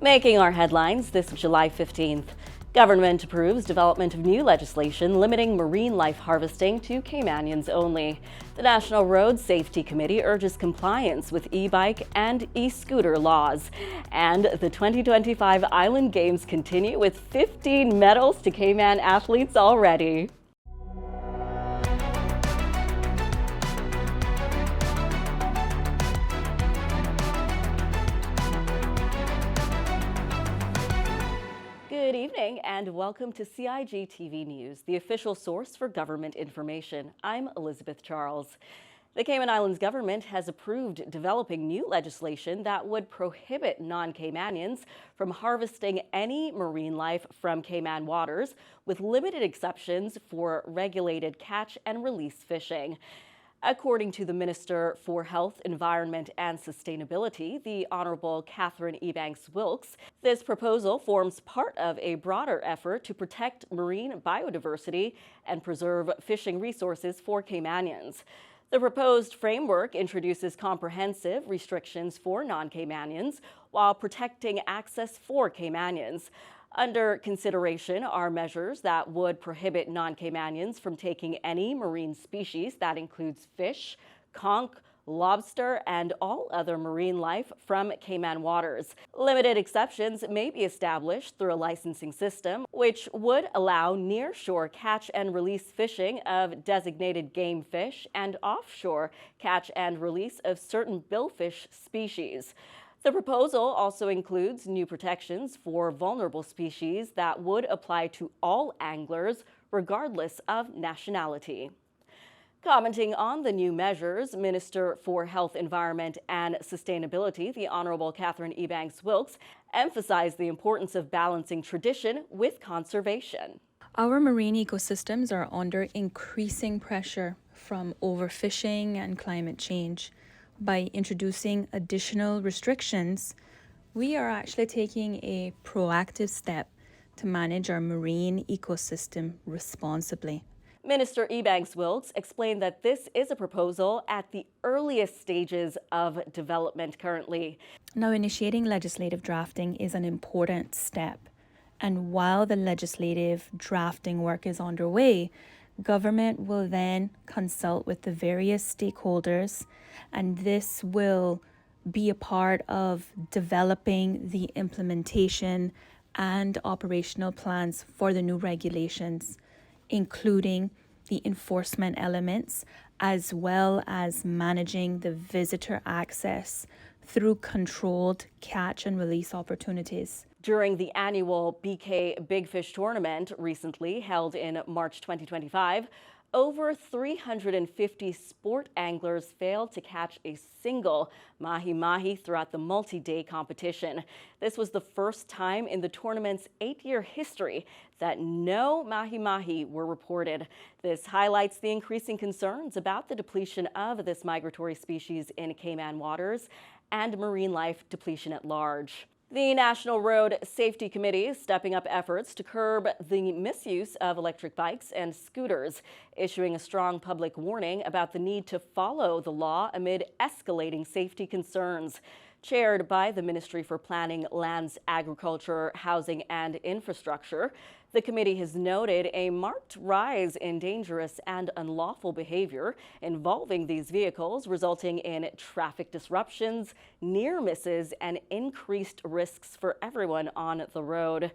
Making our headlines this July 15th. Government approves development of new legislation limiting marine life harvesting to Caymanians only. The National Road Safety Committee urges compliance with e-bike and e-scooter laws. And the 2025 Island Games continue with 15 medals to Cayman athletes already. Good evening and welcome to CIGtv News, the official source for government information. I'm Elizabeth Charles. The Cayman Islands Government has approved developing new legislation that would prohibit non-Caymanians from harvesting any marine life from Cayman waters, with limited exceptions for regulated catch and release fishing. According to the Minister for Health, Environment and Sustainability, the Honorable Catherine Ebanks-Wilkes, this proposal forms part of a broader effort to protect marine biodiversity and preserve fishing resources for Caymanians. The proposed framework introduces comprehensive restrictions for non-Caymanians while protecting access for Caymanians. Under consideration are measures that would prohibit non-Caymanians from taking any marine species that includes fish, conch, lobster, and all other marine life from Cayman waters. Limited exceptions may be established through a licensing system, which would allow near-shore catch and release fishing of designated game fish and offshore catch and release of certain billfish species. The proposal also includes new protections for vulnerable species that would apply to all anglers, regardless of nationality. Commenting on the new measures, Minister for Health, Environment and Sustainability, the Honorable Catherine Ebanks-Wilkes, emphasized the importance of balancing tradition with conservation. Our marine ecosystems are under increasing pressure from overfishing and climate change. By introducing additional restrictions, we are actually taking a proactive step to manage our marine ecosystem responsibly. Minister Ebanks-Wilkes explained that this is a proposal at the earliest stages of development currently. Now, initiating legislative drafting is an important step, and while the legislative drafting work is underway, government will then consult with the various stakeholders, and this will be a part of developing the implementation and operational plans for the new regulations, including the enforcement elements, as well as managing the visitor access through controlled catch and release opportunities. During the annual BK Big Fish Tournament recently held in March 2025, over 350 sport anglers failed to catch a single mahi-mahi throughout the multi-day competition. This was the first time in the tournament's 8-year history that no mahi-mahi were reported. This highlights the increasing concerns about the depletion of this migratory species in Cayman waters and marine life depletion at large. The National Road Safety Committee is stepping up efforts to curb the misuse of electric bikes and scooters, issuing a strong public warning about the need to follow the law amid escalating safety concerns. Chaired by the Ministry for Planning, Lands, Agriculture, Housing and Infrastructure, the committee has noted a marked rise in dangerous and unlawful behavior involving these vehicles, resulting in traffic disruptions, near misses, and increased risks for everyone on the road.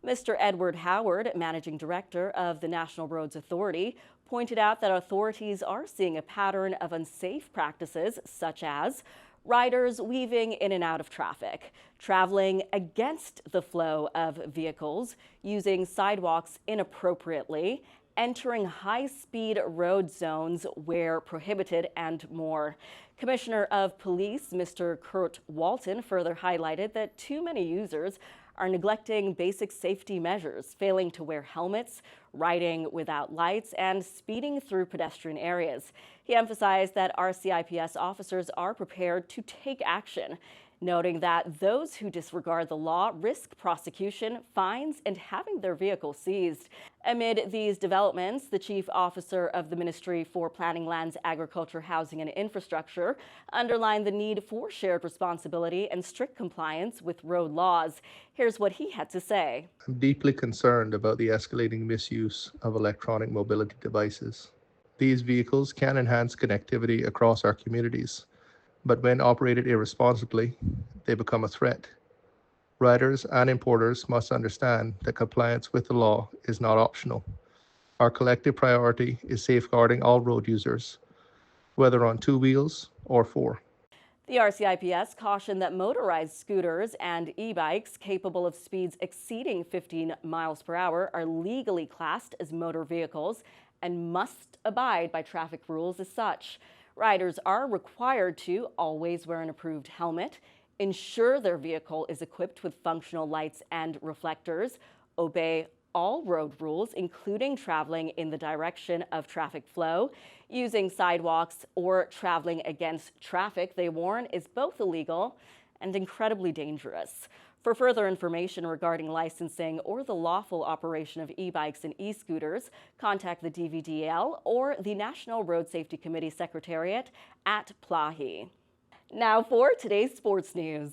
Mr. Edward Howard, Managing Director of the National Roads Authority, pointed out that authorities are seeing a pattern of unsafe practices such as riders weaving in and out of traffic, traveling against the flow of vehicles, using sidewalks inappropriately, entering high-speed road zones where prohibited, and more. Commissioner of Police, Mr. Kurt Walton, further highlighted that too many users are neglecting basic safety measures, failing to wear helmets, riding without lights, and speeding through pedestrian areas. He emphasized that RCIPS officers are prepared to take action, noting that those who disregard the law risk prosecution, fines, and having their vehicles seized. Amid these developments, the chief officer of the Ministry for Planning, Lands, Agriculture, Housing and Infrastructure underlined the need for shared responsibility and strict compliance with road laws. Here's what he had to say. I'm deeply concerned about the escalating misuse of electronic mobility devices. These vehicles can enhance connectivity across our communities, but when operated irresponsibly, they become a threat. Riders and importers must understand that compliance with the law is not optional. Our collective priority is safeguarding all road users, whether on 2 wheels or 4. The RCIPS cautioned that motorized scooters and e-bikes capable of speeds exceeding 15 miles per hour are legally classed as motor vehicles and must abide by traffic rules as such. Riders are required to always wear an approved helmet, ensure their vehicle is equipped with functional lights and reflectors, obey all road rules, including traveling in the direction of traffic flow, using sidewalks, or traveling against traffic, they warn, is both illegal and incredibly dangerous. For further information regarding licensing or the lawful operation of e-bikes and e-scooters, contact the DVDL or the National Road Safety Committee Secretariat at PLAHI. Now for today's sports news.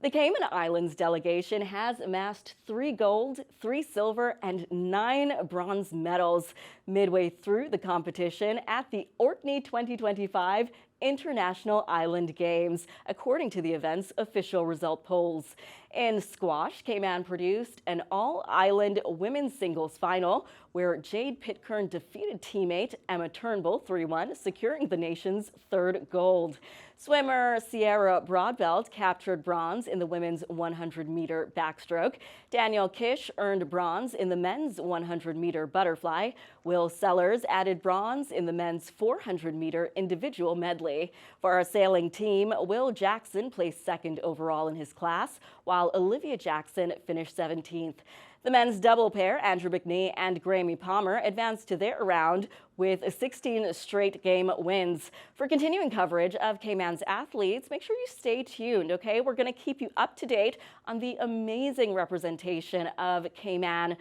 The Cayman Islands delegation has amassed 3 gold, 3 silver, and 9 bronze medals midway through the competition at the Orkney 2025 International Island Games, according to the event's official result polls. In squash, Cayman produced an all-island women's singles final where Jade Pitcairn defeated teammate Emma Turnbull 3-1, securing the nation's 3rd gold. Swimmer Sierra Broadbelt captured bronze in the women's 100-meter backstroke. Daniel Kish earned bronze in the men's 100-meter butterfly. Will Sellers added bronze in the men's 400-meter individual medley. For our sailing team, Will Jackson placed 2nd overall in his class, while Olivia Jackson finished 17th. The men's double pair, Andrew McNee and Grammy Palmer, advanced to their round with 16 straight game wins. For continuing coverage of Cayman's athletes, make sure you stay tuned, okay? We're going to keep you up to date on the amazing representation of Cayman's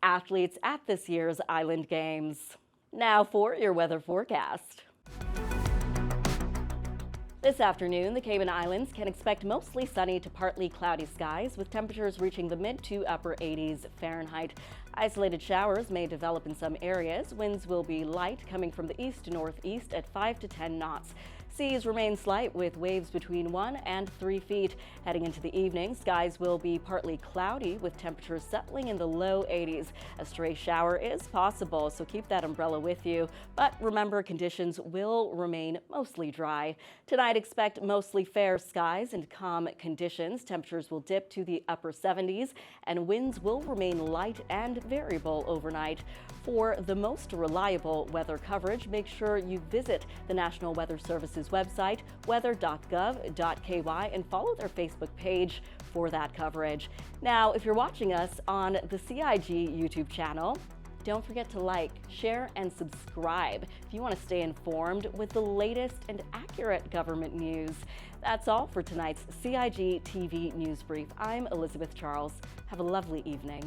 athletes at this year's Island Games. Now for your weather forecast. This afternoon, the Cayman Islands can expect mostly sunny to partly cloudy skies, with temperatures reaching the mid to upper 80s Fahrenheit. Isolated showers may develop in some areas. Winds will be light, coming from the east to northeast at 5 to 10 knots. Seas remain slight with waves between 1 and 3 feet. Heading into the evening, skies will be partly cloudy with temperatures settling in the low 80s. A stray shower is possible, so keep that umbrella with you. But remember, conditions will remain mostly dry. Tonight, expect mostly fair skies and calm conditions. Temperatures will dip to the upper 70s and winds will remain light and variable overnight. For the most reliable weather coverage, make sure you visit the National Weather Service's website, weather.gov.ky, and follow their Facebook page for that coverage. Now, if you're watching us on the CIG YouTube channel, don't forget to like, share, and subscribe if you want to stay informed with the latest and accurate government news. That's all for tonight's CIG TV News Brief. I'm Elizabeth Charles. Have a lovely evening.